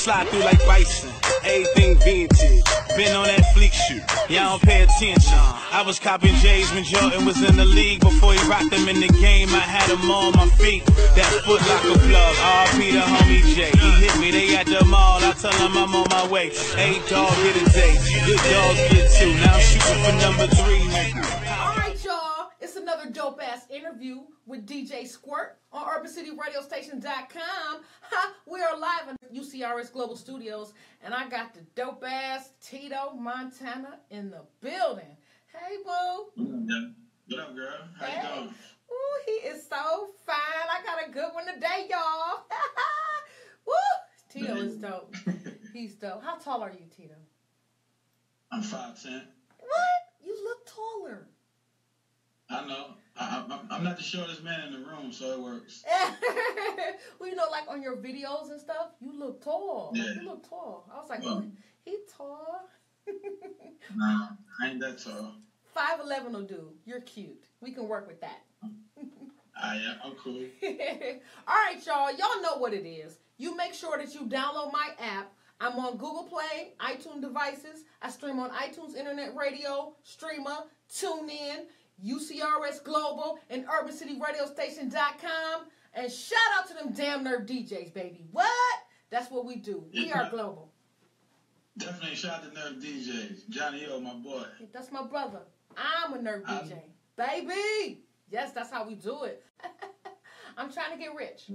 slide through like bison. Everything vintage. Been on that fleek shoot. Y'all don't pay attention. I was copping J's when Jordan was in the league. Before he rocked them in the game, I had them on my feet. That Foot Locker plug. R.P. the homie J. He hit me, they at the mall. I tell him I'm on my way. 8 dog get a day. Good dogs get 2. Now I'm shooting for number 3. Alright, y'all. It's another dope ass interview with DJ Squirt on UrbanCityRadioStation.com. We are live in UCRS Global Studios, and I got the dope ass TITO Montana in the building. Hey, boo. What up, girl? How you doing? Ooh, he is so fine. I got a good one today, y'all. Woo! Tito is dope. He's dope. How tall are you, Tito? I'm 5'10". What? You look taller. I know. I'm not the shortest man in the room, so it works. Well, you know, like on your videos and stuff, you look tall. Yeah. Like, you look tall. I was like, Well, he tall. Nah, I ain't that tall. 5'11" will do. You're cute. We can work with that. Yeah, I'm cool. All right, y'all. Y'all know what it is. You make sure that you download my app. I'm on Google Play, iTunes devices. I stream on iTunes Internet Radio, Streamer, TuneIn, UCRS Global, and UrbanCityRadioStation.com. And shout out to them damn nerve DJs, baby. What? That's what we do. We are global. Definitely shout out to Nerve DJs. Johnny O, my boy. That's my brother. I'm a nerve DJ. Baby! Yes, that's how we do it. I'm trying to get rich.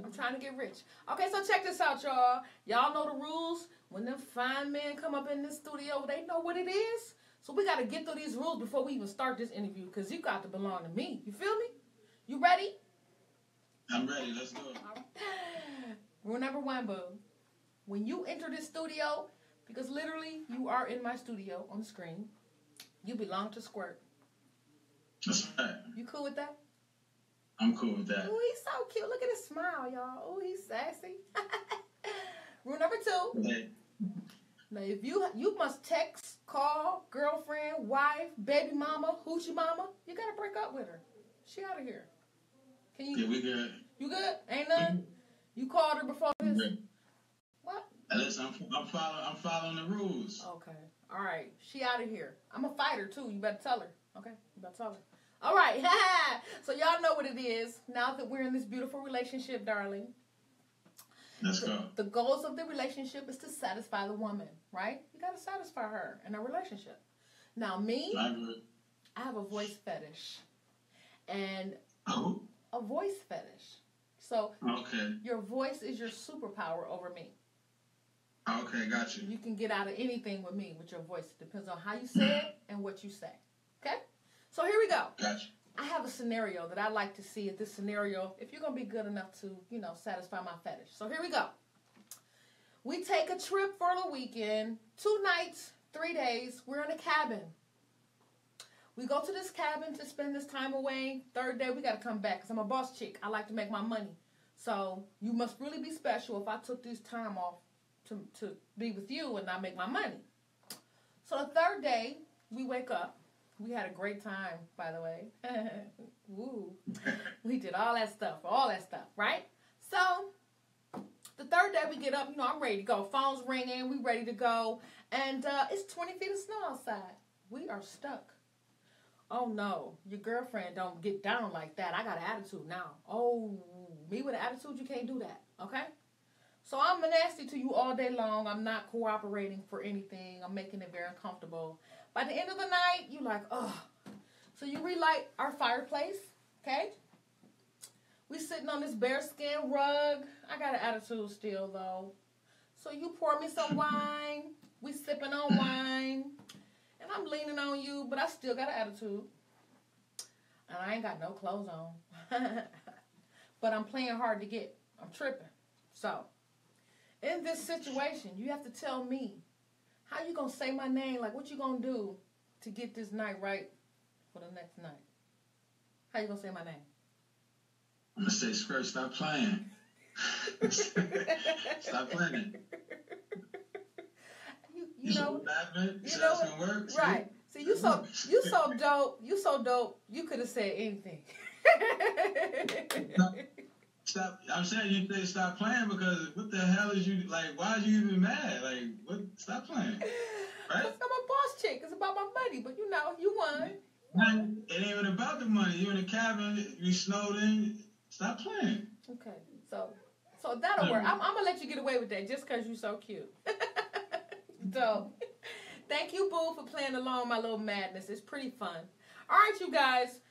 Okay, so check this out, y'all. Y'all know the rules. When them fine men come up in this studio, they know what it is. So we got to get through these rules before we even start this interview, because you got to belong to me. You feel me? You ready? I'm ready. Let's go. All right. Rule number 1, boo. When you enter this studio, because literally you are in my studio on the screen, you belong to Squirt. That's right. You cool with that? I'm cool with that. Oh, he's so cute. Look at his smile, y'all. Oh, he's sassy. Rule number 2. Hey. Now, if you must text, call, girlfriend, wife, baby mama, hoochie mama, you got to break up with her. She out of here. Can you? Yeah, we good. You good? Ain't none? You called her before this? Good. What? Listen, I'm following the rules. Okay. All right. She out of here. I'm a fighter, too. You better tell her. Okay? You better tell her. All right. So y'all know what it is. Now that we're in this beautiful relationship, darling. Let's go. The goals of the relationship is to satisfy the woman, right? You got to satisfy her in a relationship. Now, me, I have a voice fetish. And a voice fetish. So, your voice is your superpower over me. Okay, got you. You can get out of anything with me with your voice. It depends on how you say it and what you say. Okay? So here we go. Gotcha. I have a scenario that I like to see. This scenario, if you're going to be good enough to, satisfy my fetish. So here we go. We take a trip for the weekend. 2 nights, 3 days. We're in a cabin. We go to this cabin to spend this time away. 3rd day, we got to come back because I'm a boss chick. I like to make my money. So you must really be special if I took this time off to be with you and not make my money. So the 3rd day, we wake up. We had a great time, by the way. Woo. We did all that stuff, right? So the 3rd day, we get up. I'm ready to go. Phone's ringing. We ready to go. And it's 20 feet of snow outside. We are stuck. Oh, no. Your girlfriend don't get down like that. I got an attitude now. Oh, me with an attitude, you can't do that, okay? So I'm nasty to you all day long. I'm not cooperating for anything. I'm making it very uncomfortable. By the end of the night, you like, ugh. So you relight our fireplace, okay? We sitting on this bearskin rug. I got an attitude still, though. So you pour me some wine. We sipping on wine. And I'm leaning on you, but I still got an attitude. And I ain't got no clothes on. But I'm playing hard to get. I'm tripping. So, in this situation, you have to tell me, how you going to say my name? Like, what you going to do to get this night right for the next night? How you going to say my name? I'm going to say, Squirt, stop playing. Stop playing. You know it's gonna work. Right. See, you so dope. You so dope. You could have said anything. Stop. I'm saying you say stop playing because what the hell is you like? Why are you even mad? Like what? Stop playing. Right? Cause I'm a boss chick. It's about my money, but you know, you won. It ain't even about the money. You're in a cabin. You snowed in. Stop playing. Okay, so that'll work. I'm gonna let you get away with that just because you're so cute. So, thank you, Boo, for playing along my little madness. It's pretty fun. All right, you guys.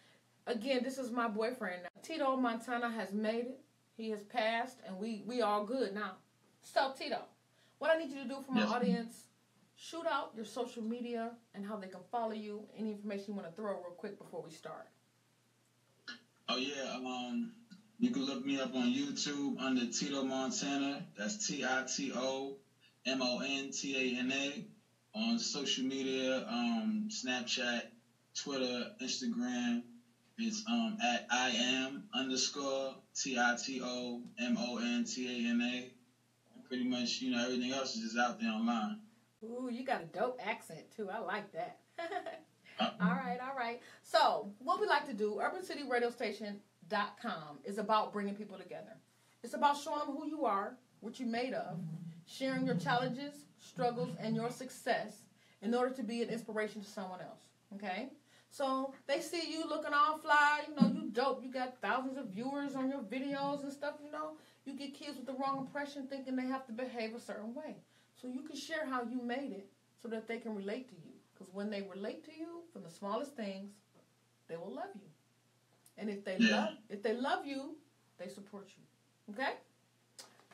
Again, this is my boyfriend. TITO Montana has made it. He has passed, and we all good now. So, TITO, what I need you to do for my audience, shoot out your social media and how they can follow you. Any information you want to throw real quick before we start. Oh, yeah. You can look me up on YouTube under TITO Montana. That's TITO MONTANA. On social media, Snapchat, Twitter, Instagram. It's at IAM_TITO MONTANA. Pretty much, everything else is just out there online. Ooh, you got a dope accent too. I like that. All right. So, what we like to do, UrbanCityRadioStation.com is about bringing people together. It's about showing them who you are, what you're made of, sharing your challenges, struggles, and your success in order to be an inspiration to someone else. Okay? So, they see you looking all fly, you dope. You got thousands of viewers on your videos and stuff, You get kids with the wrong impression thinking they have to behave a certain way. So you can share how you made it so that they can relate to you. Because when they relate to you from the smallest things, they will love you. And if they love you, they support you. Okay?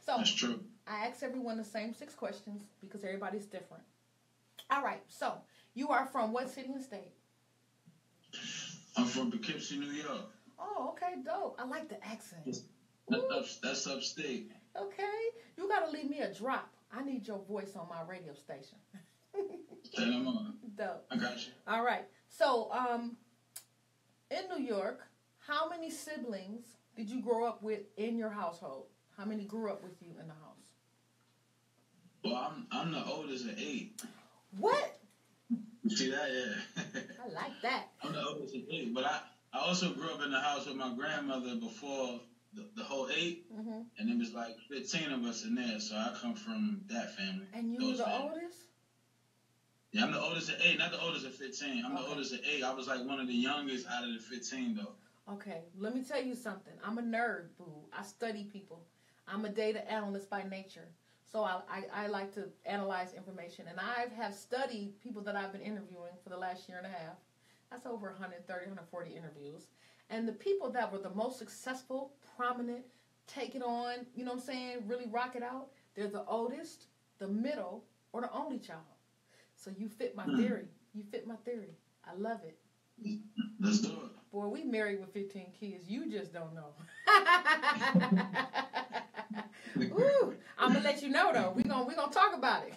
So that's true. I ask everyone the same 6 questions because everybody's different. All right. So you are from what city and state? I'm from Poughkeepsie, New York. Oh, okay, dope. I like the accent. That's upstate. Okay. You got to leave me a drop. I need your voice on my radio station. Say no more. Dope. I got you. All right. So, in New York, how many siblings did you grow up with in your household? How many grew up with you in the house? Well, I'm the oldest of 8. What? You see that? Yeah. I like that. I'm the oldest of 8, but I also grew up in the house with my grandmother before the whole 8, and it was like 15 of us in there, so I come from that family. And you were the oldest? Yeah, I'm the oldest of 8, not the oldest of 15. I'm the oldest of 8. I was like one of the youngest out of the 15, though. Okay, let me tell you something. I'm a nerd, boo. I study people. I'm a data analyst by nature. So I like to analyze information, and I have studied people that I've been interviewing for the last year and a half. That's over 130, 140 interviews. And the people that were the most successful, prominent, take it on, really rock it out, they're the oldest, the middle, or the only child. So you fit my theory. I love it. Let's do it. Boy, we married with 15 kids. You just don't know. Ooh, I'm going to let you know, though. We're gonna talk about it.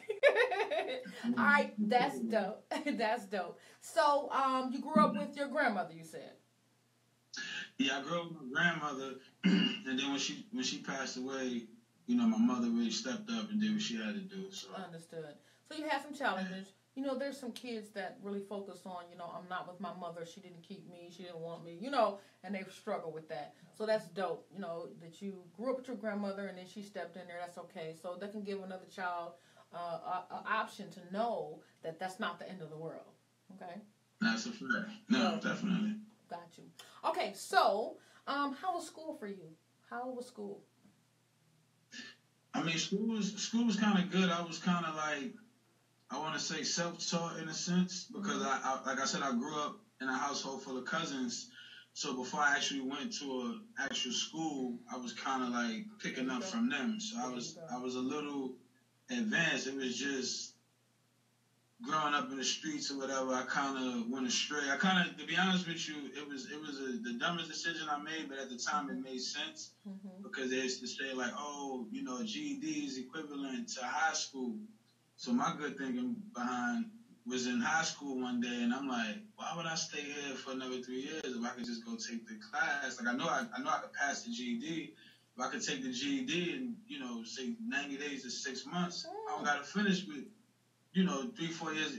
All right, that's dope. That's dope. So, you grew up with your grandmother, you said? Yeah, I grew up with my grandmother, and then when she passed away, my mother really stepped up and did what she had to do. So understood. So you had some challenges. There's some kids that really focus on, I'm not with my mother, she didn't keep me, she didn't want me, and they've struggled with that. So that's dope, that you grew up with your grandmother and then she stepped in there, that's okay. So that can give another child an option to know that that's not the end of the world, okay? That's a fact. No, definitely. Got you. Okay, so how was school for you? How was school? I mean, school was kind of good. I was kind of like, I want to say self-taught in a sense because I like I said, I grew up in a household full of cousins. So before I actually went to an actual school, I was kind of like picking up from them. So I was a little advanced. It was just growing up in the streets or whatever. I kind of went astray. To be honest with you, it was the dumbest decision I made, but at the time it made sense because they used to say like, oh, GED is equivalent to high school. So my good thinking behind was in high school one day, and I'm like, why would I stay here for another 3 years if I could just go take the class? Like I know I could pass the GED. If I could take the GED in, say 90 days to 6 months, I don't got to finish with, 3-4 years.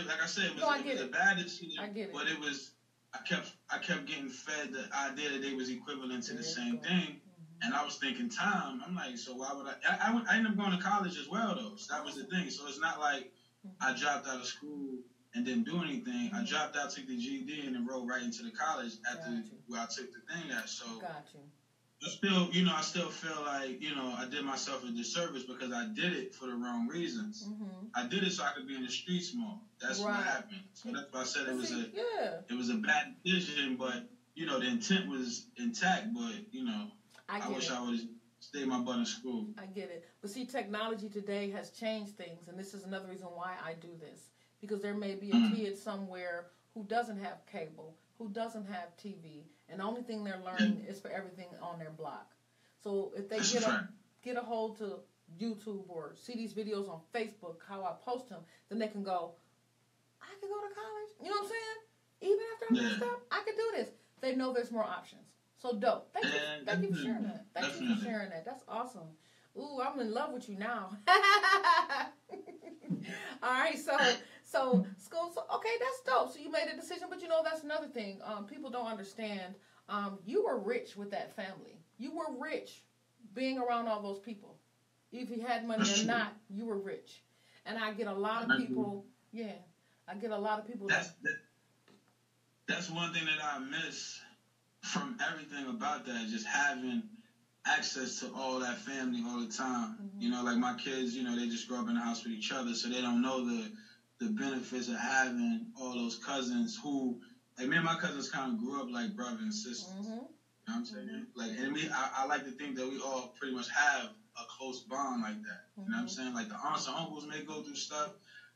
Like I said, it was a bad decision. I get it. But it was, I kept getting fed the idea that they was equivalent to the same thing. And I was thinking time. I'm like, so why would I ended up going to college as well, though. So that was the thing. So it's not like I dropped out of school and didn't do anything. I dropped out, took the GED, and enrolled right into the college where I took the thing at. So I still feel like, I did myself a disservice because I did it for the wrong reasons. I did it so I could be in the streets more. That's what happened. So that's why I said it was a bad decision, but, the intent was intact, but, I wish I would have stayed my butt in school. I get it. But see, technology today has changed things, and this is another reason why I do this. Because there may be a kid somewhere who doesn't have cable, who doesn't have TV, and the only thing they're learning is for everything on their block. So if they get a hold to YouTube or see these videos on Facebook, how I post them, then they can go, I can go to college. You know what I'm saying? Even after I'm messed up, I can do this. They know there's more options. So dope. Thank you for sharing that. Thank you for sharing that. That's awesome. Ooh, I'm in love with you now. All right, so school. So okay, that's dope. So you made a decision, but that's another thing. People don't understand. You were rich with that family. You were rich being around all those people. If you had money or not, you were rich. And I get a lot of people. Yeah, I get a lot of people. That's one thing that I miss from everything about that. Just having access to all that family all the time. Like my kids, they just grow up in the house with each other, so they don't know the benefits of having all those cousins who, like me and my cousins kind of grew up like brother and sister. You know what I'm saying? Like, and I like to think that we all pretty much have a close bond like that. You know what I'm saying? Like the aunts and uncles may go through stuff,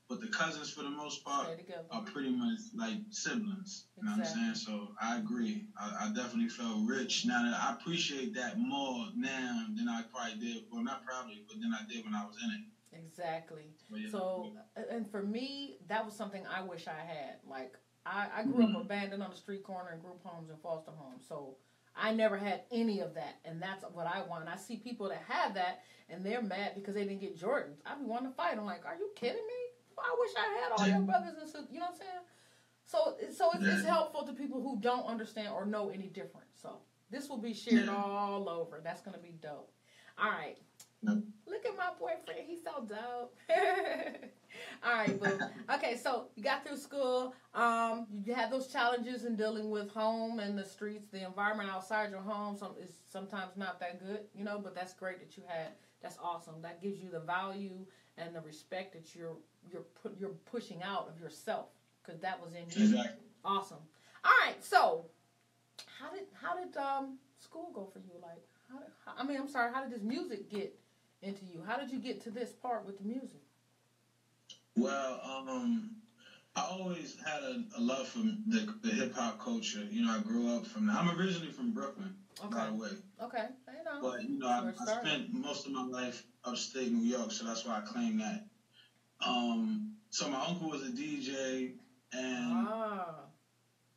but the cousins, for the most part, are pretty much like siblings. You know what I'm saying? So I agree. I definitely felt rich. Now that I appreciate that more now than I probably did. Well, not probably, but than I did when I was in it. Exactly. So, and for me, that was something I wish I had. Like, I grew up abandoned on the street corner in group homes and foster homes. So, I never had any of that. And that's what I want. I see people that have that, and they're mad because they didn't get Jordans. I be wanting to fight. I'm like, are you kidding me? I wish I had all your brothers and sisters. You know what I'm saying? So it's helpful to people who don't understand or know any different. So this will be shared all over. That's going to be dope. All right. Look at my boyfriend. He's so dope. All right, boo. Okay, so you got through school. You had those challenges in dealing with home and the streets. The environment outside your home is sometimes not that good, but that's great that you had. That's awesome. That gives you the value and the respect that you're pushing out of yourself, because that was in you. Exactly. Awesome. All right. So, how did school go for you? Like, how did this music get into you? How did you get to this part with the music? Well, I always had a love for the hip hop culture. I grew up from. I'm originally from Brooklyn, by the way. Okay. But I spent most of my life upstate New York, so that's why I claim that. So my uncle was a DJ, and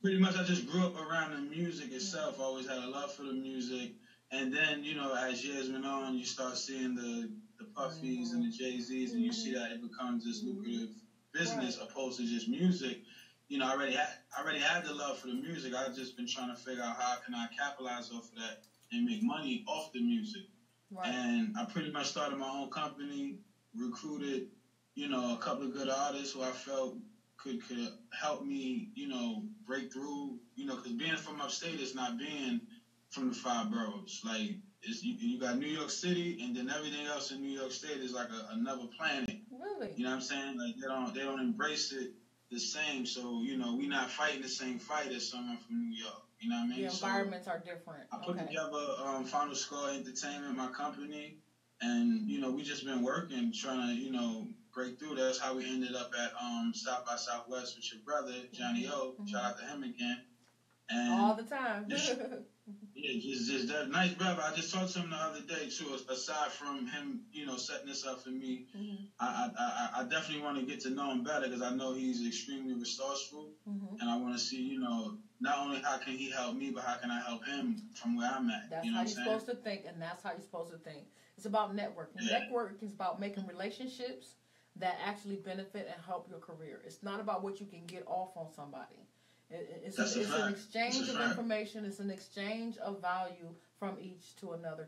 pretty much I just grew up around the music itself. I always had a love for the music, and then as years went on, you start seeing the Puffys and the Jay-Z's, and you see that it becomes this lucrative business opposed to just music. I already had the love for the music. I've just been trying to figure out how can I capitalize off of that and make money off the music. Right. And I pretty much started my own company, recruited, a couple of good artists who I felt could help me, break through, because being from upstate is not being from the 5 boroughs. Like, you got New York City, and then everything else in New York State is like another planet. Really? You know what I'm saying? Like, they don't embrace it the same. So, we not fighting the same fight as someone from New York. You know what I mean? The environments are different. I put together Final Score Entertainment, my company, and, we just been working, trying to, break through. That's how we ended up at South by Southwest with your brother, Johnny O. Shout out to him again. And all the time. just that nice brother. I just talked to him the other day, too. Aside from him, setting this up for me, I definitely want to get to know him better, because I know he's extremely resourceful, and I want to see, not only how can he help me, but how can I help him from where I'm at. That's how you're supposed to think, and that's how you're supposed to think. It's about networking. Yeah. Networking is about making relationships that actually benefit and help your career. It's not about what you can get off on somebody. It's an exchange of information. It's an exchange of value from each to another,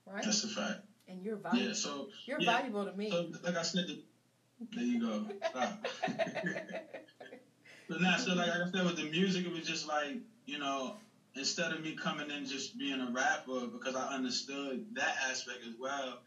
right? That's a fact. And you're valuable. Yeah, so you're valuable to me. So, like I said, there you go. Stop. But nah, so like I said, with the music, it was just like, you know, instead of me coming in just being a rapper, because I understood that aspect as well,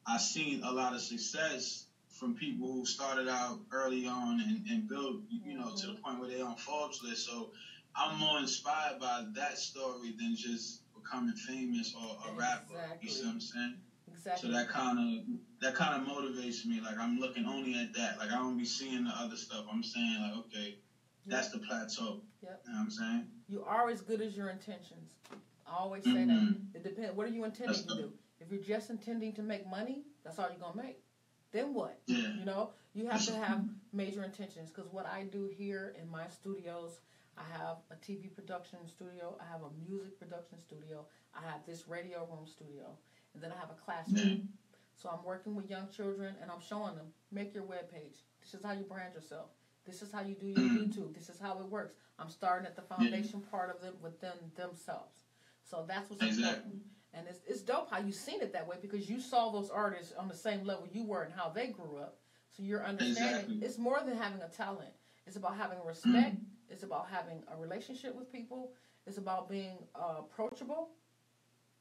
I seen a lot of success from people who started out early on and built, you know, to the point where they're on Forbes list. So I'm more inspired by that story than just becoming famous or a rapper. You see what I'm saying? Exactly. So that kind of motivates me. Like, I'm looking only at that. Like, I don't be seeing the other stuff. I'm saying, like, okay, that's the plateau. Yep. You know what I'm saying? You are as good as your intentions. I always say that. It depends. What are you intending to do? If you're just intending to make money, that's all you're going to make. Then what? Yeah. You know, you have to have major intentions. Because what I do here in my studios, I have a TV production studio. I have a music production studio. I have this radio room studio. And then I have a classroom. So I'm working with young children, and I'm showing them, make your webpage. This is how you brand yourself. This is how you do your YouTube. This is how it works. I'm starting at the foundation part of it with themselves. So that's what's important. And it's dope how you seen it that way, because you saw those artists on the same level you were and how they grew up. So you're understanding. It's more than having a talent. It's about having respect. It's about having a relationship with people. It's about being approachable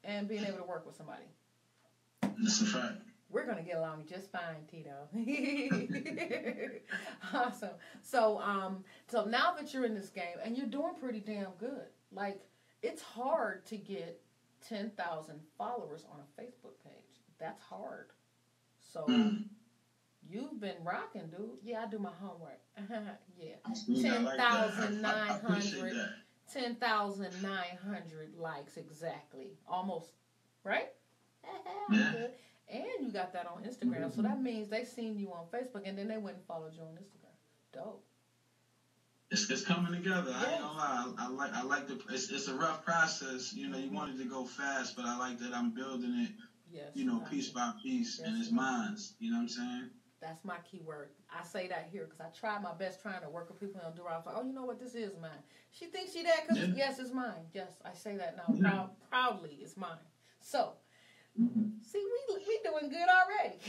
and being able to work with somebody. That's a fact. We're going to get along just fine, Tito. Awesome. So now that you're in this game, and you're doing pretty damn good. Like, it's hard to get 10,000 followers on a Facebook page. That's hard. So you've been rocking, dude. Yeah, I do my homework. Yeah. 10,900 likes exactly. Almost, right? Yeah. And you got that on Instagram. So that means they seen you on Facebook, and then they went and followed you on Instagram. Dope. It's coming together. I ain't gonna lie. I like the. It's a rough process. You know, you wanted to go fast, but I like that I'm building it. Yes. You know, piece by piece, and it's mine. You know what I'm saying? That's my key word. I say that here because I try my best trying to work with people and do right. Oh, you know what? This is mine. She thinks she that because yes, it's mine. Yes, I say that now proudly. It's mine. So. See, we doing good already.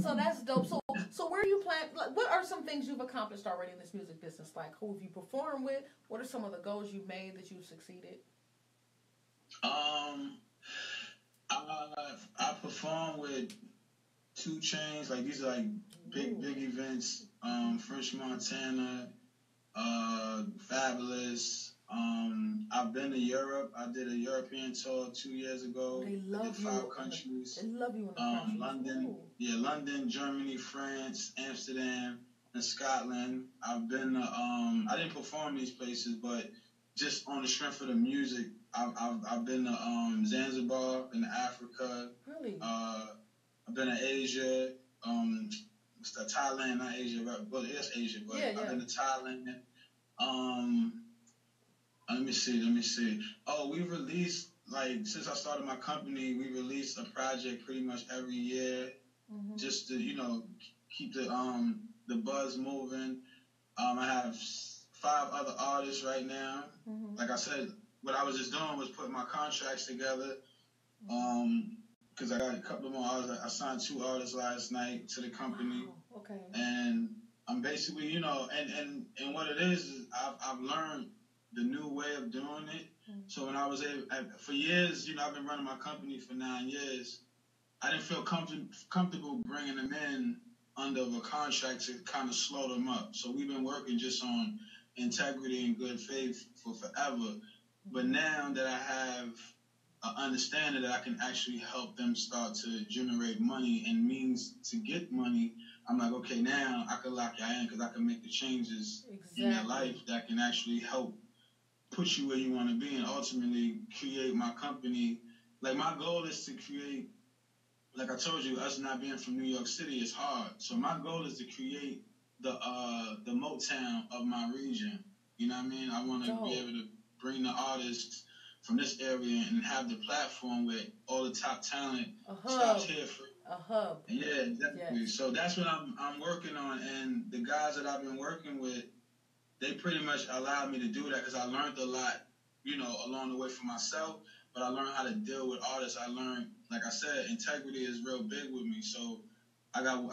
So that's dope. So where are you planning? Like, what are some things you've accomplished already in this music business? Like, who have you performed with? What are some of the goals you've made that you've succeeded? I perform with 2 Chainz. Like, these are like big events. French Montana, Fabulous. I've been to Europe. I did a European tour 2 years ago. They love I did 5 countries. They love you in the countries. London, London, Germany, France, Amsterdam, and Scotland. I've been. I didn't perform these places, but just on the strength of the music, I've been to Zanzibar, been to Africa. Really? I've been to Asia. Thailand, not Asia, but it's Asia. But I've been to Thailand. Let me see. Oh, we released, like, since I started my company, we released a project pretty much every year, just to, you know, keep the buzz moving. I have 5 other artists right now. Like I said, what I was just doing was putting my contracts together. Because I got a couple more artists. I signed 2 artists last night to the company. Wow. Okay. And I'm basically, you know, and what it is I've learned the new way of doing it. So when I was for years, you know, I've been running my company for 9 years. I didn't feel comfortable bringing them in under a contract to kind of slow them up. So we've been working just on integrity and good faith for forever. But now that I have an understanding that I can actually help them start to generate money and means to get money, I'm like, okay, now I can lock y'all in because I can make the changes in your life that can actually help put you where you want to be and ultimately create my company. Like, my goal is to create, like I told you, us not being from New York City is hard. So my goal is to create the Motown of my region. You know what I mean? I want to be able to bring the artists from this area and have the platform where all the top talent stops here for a hub. Yeah, definitely. Yes. So that's what I'm working on, and the guys that I've been working with, they pretty much allowed me to do that because I learned a lot, you know, along the way for myself. But I learned how to deal with artists. I learned, like I said, integrity is real big with me. So I got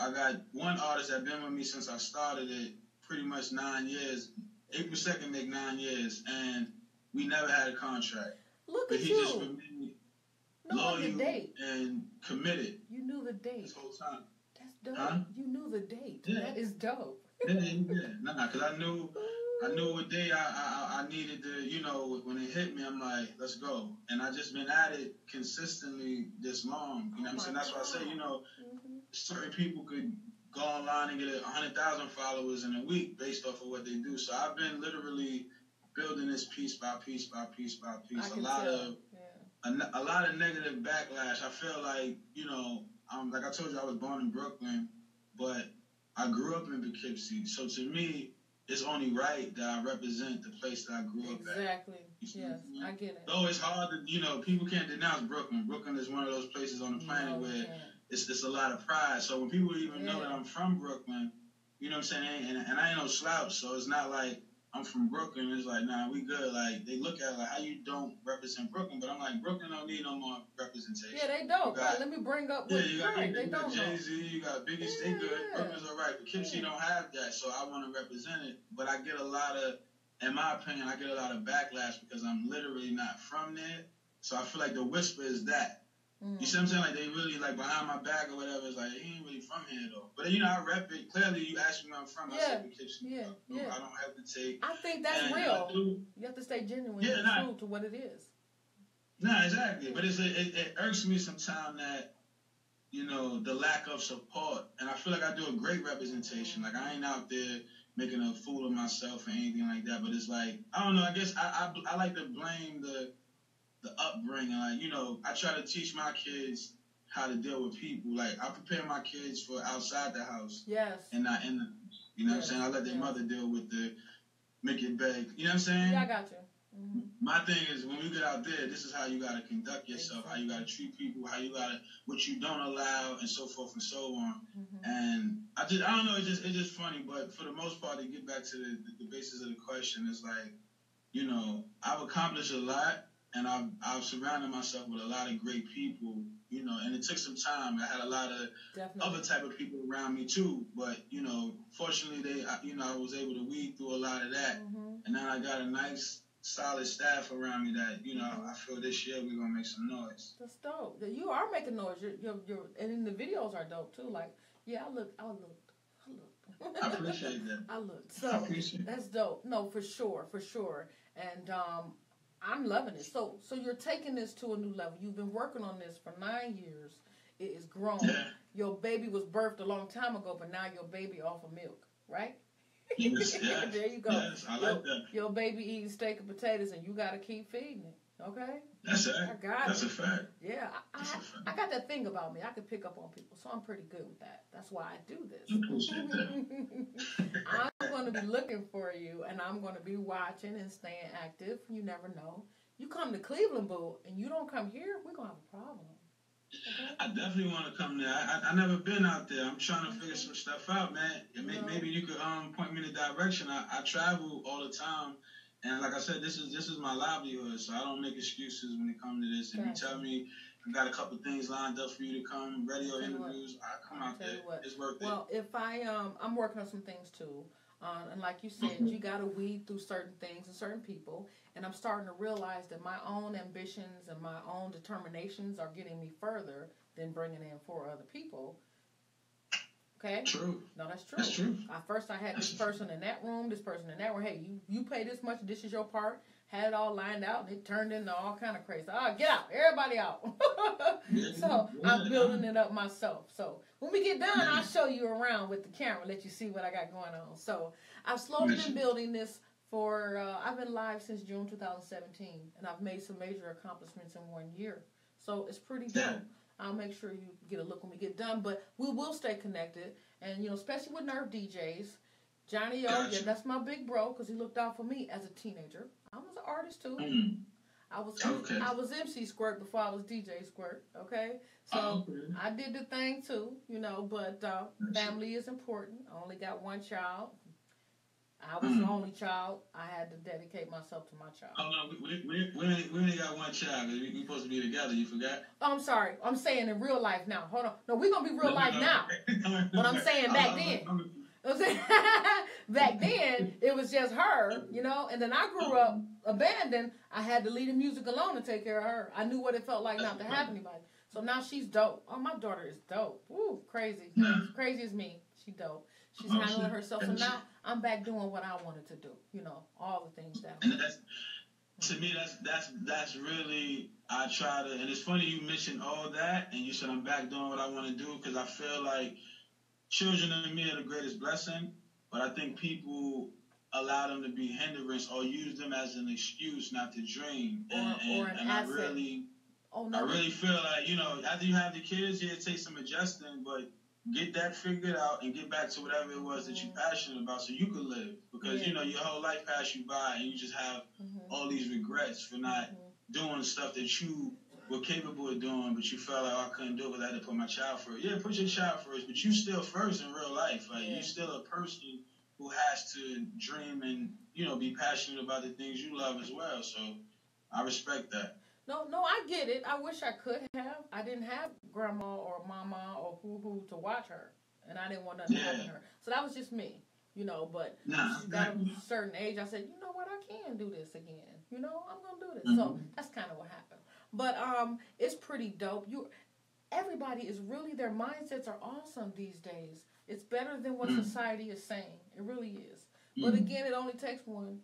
one artist that been with me since I started it, pretty much 9 years. April 2nd make 9 years, and we never had a contract. Look but at he you. just remained loyal and committed. You knew the date. This whole time. That's dope. Huh? You knew the date. Yeah. That is dope. yeah. Nah, because I knew what day I needed to, you know, when it hit me, I'm like, let's go. And I just been at it consistently this long. You know what I'm saying? That's why I say, you know, certain people could go online and get 100,000 followers in a week based off of what they do. So I've been literally building this piece by piece by piece by piece. A lot of negative backlash. I feel like, you know, like I told you, I was born in Brooklyn, but I grew up in Poughkeepsie. So to me, it's only right that I represent the place that I grew up at. Exactly. Yes, I get it. Though it's hard to, you know, people can't denounce Brooklyn. Brooklyn is one of those places on the planet where it's a lot of pride. So when people even know that I'm from Brooklyn, you know what I'm saying? And I ain't no slouch, so it's not like I'm from Brooklyn. It's like, nah, we good. Like, they look at it like, how you don't represent Brooklyn? But I'm like, Brooklyn don't need no more representation. Yeah, they don't. Let me bring up what you got Jay-Z, you got Biggest, they good. Brooklyn's all right. Poughkeepsie don't have that, so I want to represent it. But I get a lot of, in my opinion, I get a lot of backlash because I'm literally not from there. So I feel like the whisper is that. You see what I'm saying? Like, they really, like, behind my back or whatever, it's like, he ain't really from here, though. But, you know, I rep it. Clearly, you asked me where I'm from. I said Poughkeepsie. I don't hesitate. I think that's real. You have to stay genuine and true to what it is. Nah, exactly. But it irks me sometimes that, you know, the lack of support. And I feel like I do a great representation. Like, I ain't out there making a fool of myself or anything like that. But it's like, I don't know. I guess I like to blame the upbringing. Like, you know, I try to teach my kids how to deal with people. Like, I prepare my kids for outside the house. Yes. And not in the house. You know what I'm saying? I let their mother deal with the make it beg. You know what I'm saying? Yeah, I got you. My thing is, when we get out there, this is how you got to conduct yourself, how you got to treat people, how you got to, what you don't allow, and so forth and so on. And I don't know, it's just funny, but for the most part, to get back to the basis of the question, it's like, you know, I've accomplished a lot, and I've surrounded myself with a lot of great people, you know, and it took some time. I had a lot of other type of people around me too, but, you know, fortunately, I was able to weed through a lot of that, and then I got a nice, solid staff around me that, you know, I feel this year we're gonna make some noise. That's dope. You are making noise. You're and then the videos are dope too. Like, I looked. I appreciate that. I looked. So that's dope. No, for sure. And I'm loving it. So you're taking this to a new level. You've been working on this for 9 years. It is grown. Yeah. Your baby was birthed a long time ago, but now your baby off of milk, right? Yes, there you go. Yes, I like that. Your baby eating steak and potatoes, and you got to keep feeding it. Okay? That's it. I got That's a fact. Yeah, I got that thing about me. I can pick up on people, so I'm pretty good with that. That's why I do this. I appreciate that. I'm going to be looking for you, and I'm going to be watching and staying active. You never know. You come to Cleveland, boo, and you don't come here, we're going to have a problem. Okay. I definitely want to come there. I never been out there. I'm trying to figure some stuff out, man. Maybe you could point me in the direction. I travel all the time, and like I said, this is my livelihood, so I don't make excuses when it comes to this. If you tell me I got a couple things lined up for you to come, radio interviews, I come out there. It's worth it. Well, if I'm working on some things too. And like you said, you got to weed through certain things and certain people. And I'm starting to realize that my own ambitions and my own determinations are getting me further than bringing in 4 other people. Okay? True. No, that's true. That's true. First I had this person in that room, this person in that room. Hey, you pay this much, this is your part. Had it all lined out, and it turned into all kind of crazy. Get out. Everybody out. So I'm building it up myself. So when we get done, I'll show you around with the camera, let you see what I got going on. So I've slowly been building this for, I've been live since June 2017, and I've made some major accomplishments in 1 year. So it's pretty dope. I'll make sure you get a look when we get done, but we will stay connected. And, you know, especially with Nerve DJs, Johnny O, that's my big bro, because he looked out for me as a teenager. I was an artist, too. I was MC Squirt before I was DJ Squirt, okay? So I did the thing, too, you know, but family is important. I only got one child. I was the only child. I had to dedicate myself to my child. Oh no, we only got one child. We supposed to be together. You forgot? Oh, I'm sorry. I'm saying in real life now. Hold on. No, we're gonna be real life now. But I'm saying back then. I'm saying back then it was just her, you know. And then I grew up abandoned. I had to leave the music alone to take care of her. I knew what it felt like not to have anybody. So now she's dope. Oh, my daughter is dope. Woo, crazy. Crazy as me. She dope. She's handling herself. So now I'm back doing what I wanted to do. You know, all the things that. And to me, that's really, I try to, and it's funny you mentioned all that, and you said I'm back doing what I want to do, because I feel like children to me are the greatest blessing, but I think people allow them to be hindrance or use them as an excuse not to dream. Or an asset. I really feel like, you know, after you have the kids, yeah, it takes some adjusting, but get that figured out and get back to whatever it was that you're passionate about so you could live. Because, you know, your whole life passed you by and you just have all these regrets for not doing stuff that you were capable of doing, but you felt like, oh, I couldn't do it because I had to put my child first. Yeah, put your child first, but you still first in real life. Like, you're still a person who has to dream and, you know, be passionate about the things you love as well. So I respect that. No, I get it. I wish I could have. I didn't have grandma or mama or who to watch her, and I didn't want nothing to happen to her. So that was just me, you know. But she got a certain age. I said, you know what, I can do this again. You know, I'm gonna do this. So that's kind of what happened. But it's pretty dope. Everybody is really, their mindsets are awesome these days. It's better than what society is saying. It really is. But again, it only takes one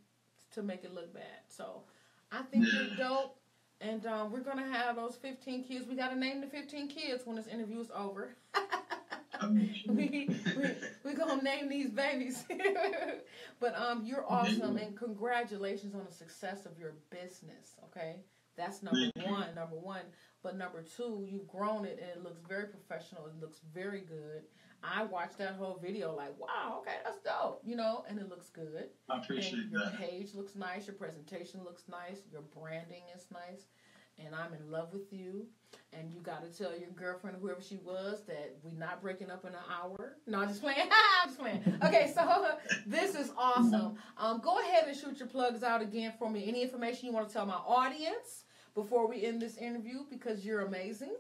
to make it look bad. So I think you're dope. And we're going to have those 15 kids. We got to name the 15 kids when this interview is over. We're going to name these babies. But you're awesome, and congratulations on the success of your business, okay? That's number one. But number two, you've grown it, and it looks very professional. It looks very good. I watched that whole video like, wow, okay, that's dope, you know, and it looks good. I appreciate that. Your page looks nice. Your presentation looks nice. Your branding is nice. And I'm in love with you. And you got to tell your girlfriend, whoever she was, that we're not breaking up in an hour. No, I'm just playing. I'm just playing. Okay, so this is awesome. Go ahead and shoot your plugs out again for me. Any information you want to tell my audience before we end this interview, because you're amazing.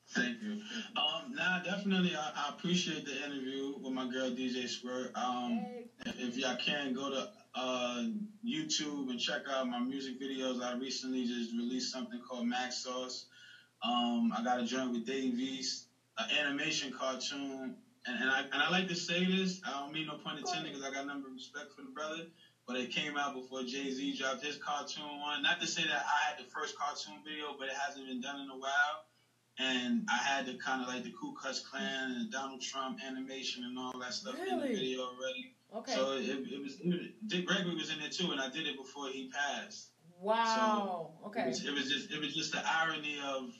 Thank you. Definitely, I appreciate the interview with my girl, DJ Squirt. If y'all can, go to YouTube and check out my music videos. I recently just released something called Max Sauce. I got a joint with Davies, an animation cartoon. And I like to say this, I don't mean no pun intended, because I got a number of respect for the brother, but it came out before Jay-Z dropped his cartoon one. Not to say that I had the first cartoon video, but it hasn't been done in a while. And I had the kind of like the Ku Klux Klan and Donald Trump animation and all that stuff in the video already. Okay. So it was Dick Gregory was in there too, and I did it before he passed. Wow. So okay. It was just the irony of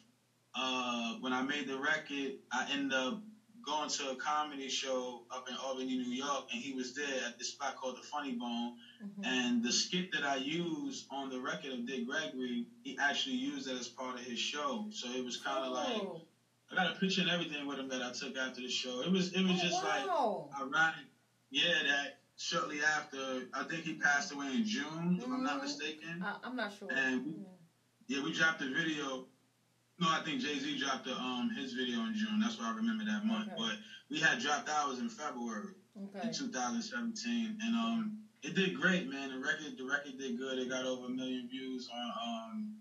when I made the record, I ended up going to a comedy show up in Albany, New York, and he was there at this spot called the Funny Bone. And the skit that I used on the record of Dick Gregory, he actually used it as part of his show. So it was kind of like, I got a picture and everything with him that I took after the show. It was just like ironic. Yeah, that shortly after, I think he passed away in June, if I'm not mistaken. I'm not sure. And we dropped the video. No, I think Jay-Z dropped his video in June. That's why I remember that month. Okay. But we had dropped ours in February in 2017. And it did great, man. The record did good. It got over 1 million views on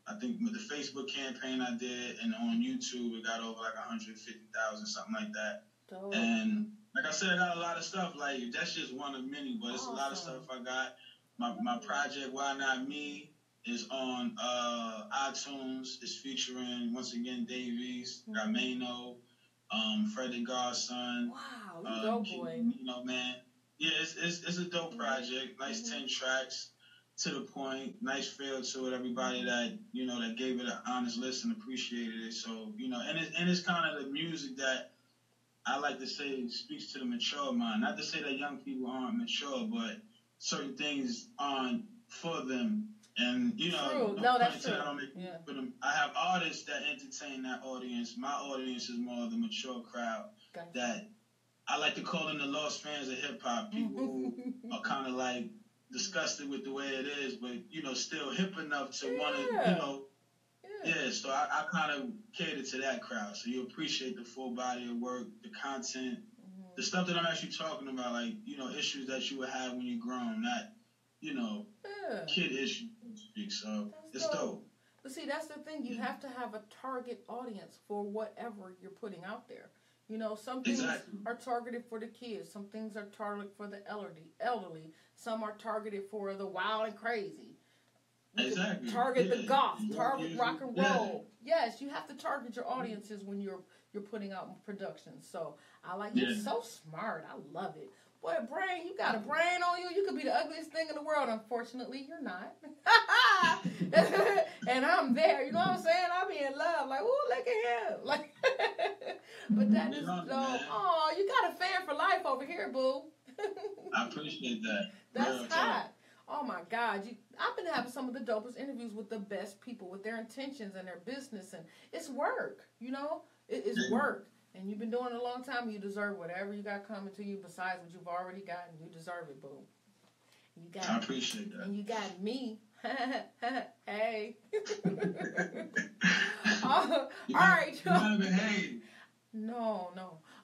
I think with the Facebook campaign I did, and on YouTube it got over like 150,000, something like that. Dope. And like I said, I got a lot of stuff. Like, that's just one of many, but it's a lot of stuff I got. My project, Why Not Me, is on iTunes. It's featuring, once again, Davies, got Mano, Freddie Godson. Wow, you dope, boy. You know, man. Yeah, it's a dope project. Nice 10 tracks, to the point. Nice feel to it. Everybody that, you know, that gave it an honest listen appreciated it. So, you know, and it's kind of the music that I like to say speaks to the mature mind. Not to say that young people aren't mature, but certain things aren't for them. And, you know, no, that's true. For them. I have artists that entertain that audience. My audience is more of the mature crowd that I like to call them the lost fans of hip hop. People who are kind of like disgusted with the way it is, but you know, still hip enough to want to, you know. Yeah, so I kind of cater to that crowd. So you appreciate the full body of work, the content, the stuff that I'm actually talking about, like, you know, issues that you would have when you're grown, not, you know, kid issues. So it's dope. But see, that's the thing. You have to have a target audience for whatever you're putting out there. You know, some things are targeted for the kids. Some things are targeted for the elderly. Some are targeted for the wild and crazy. Exactly. Target the goth, target rock and roll. Yes, you have to target your audiences when you're putting out productions. So I like you're so smart. I love it. Boy, brain, you got a brain on you. You could be the ugliest thing in the world. Unfortunately, you're not. And I'm there. You know what I'm saying? I be in love. Like, ooh, look at him. Like, but that is so. Oh, you got a fan for life over here, boo. I appreciate that. That's hot. Oh my God, I've been having some of the dopest interviews with the best people, with their intentions and their business, and it's work, you know? It is work, and you've been doing it a long time, and you deserve whatever you got coming to you besides what you've already gotten. You deserve it, boo. I appreciate that. And you got me. Hey. All right, y'all. No.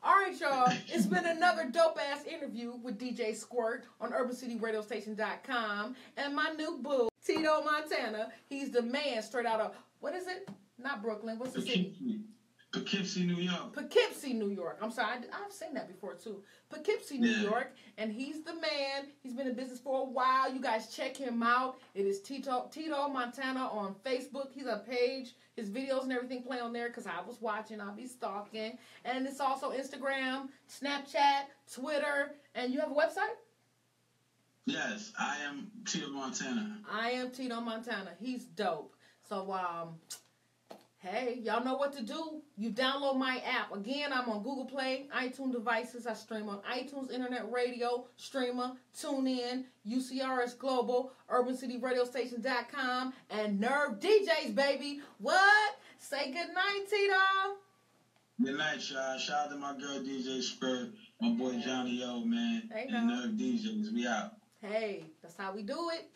All right, y'all. It's been another dope-ass interview with DJ Squirt on UrbanCityRadioStation.com. And my new boo, TITO Montana. He's the man straight out of, what is it? Not Brooklyn. What's the city? Poughkeepsie, New York. Poughkeepsie, New York. I'm sorry. I've seen that before, too. Poughkeepsie, New York. And he's the man. He's been in business for a while. You guys check him out. It is TITO Montana on Facebook. He's a page. His videos and everything play on there because I was watching. I'll be stalking. And it's also Instagram, Snapchat, Twitter. And you have a website? Yes, I am TITO Montana. I am TITO Montana. He's dope. So, hey, y'all know what to do. You download my app. Again, I'm on Google Play, iTunes devices. I stream on iTunes Internet Radio, Streamer, TuneIn, UCRS Global, UrbanCityRadioStation.com, and Nerve DJs, baby. What? Say good night, TITO. Good night, y'all. Shout out to my girl, DJ Squirt, my boy Johnny O, man, and Nerve DJs. We out. Hey, that's how we do it.